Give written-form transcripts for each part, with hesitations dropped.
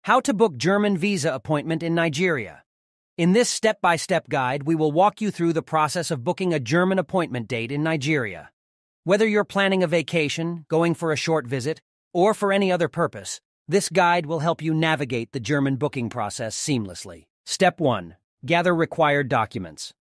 How to book German visa appointment in Nigeria. In this step-by-step guide, we will walk you through the process of booking a German appointment date in Nigeria. Whether you're planning a vacation, going for a short visit, or for any other purpose, this guide will help you navigate the German booking process seamlessly. Step 1. Gather required documents.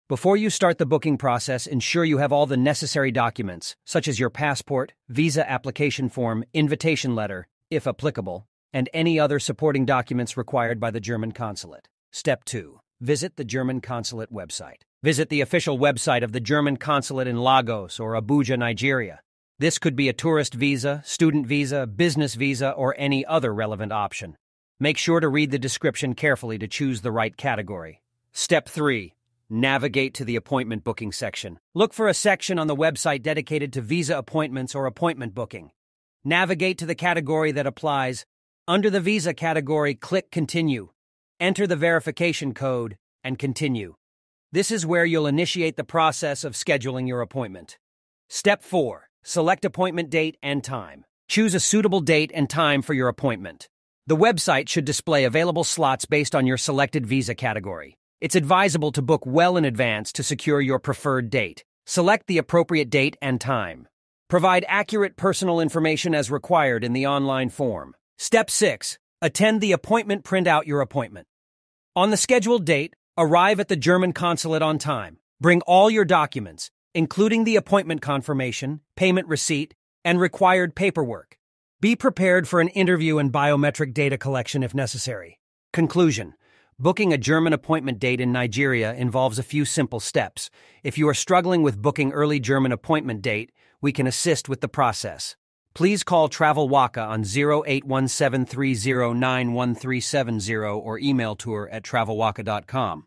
Before you start the booking process, ensure you have all the necessary documents, such as your passport, visa application form, invitation letter, if applicable, and any other supporting documents required by the German consulate. Step 2. Visit the German consulate website. Visit the official website of the German consulate in Lagos or Abuja, Nigeria. This could be a tourist visa, student visa, business visa, or any other relevant option. Make sure to read the description carefully to choose the right category. Step 3. Navigate to the appointment booking section. Look for a section on the website dedicated to visa appointments or appointment booking. Navigate to the category that applies. Under the visa category, click Continue. Enter the verification code and continue. This is where you'll initiate the process of scheduling your appointment. Step 4. Select appointment date and time. Choose a suitable date and time for your appointment. The website should display available slots based on your selected visa category. It's advisable to book well in advance to secure your preferred date. Select the appropriate date and time. Provide accurate personal information as required in the online form. Step 6. Attend the appointment. Print out your appointment. On the scheduled date, arrive at the German consulate on time. Bring all your documents, including the appointment confirmation, payment receipt, and required paperwork. Be prepared for an interview and biometric data collection if necessary. Conclusion. Booking a German appointment date in Nigeria involves a few simple steps. If you are struggling with booking early German appointment date, we can assist with the process. Please call Travelwaka on 0817309130 or email tour@travelwaka.com.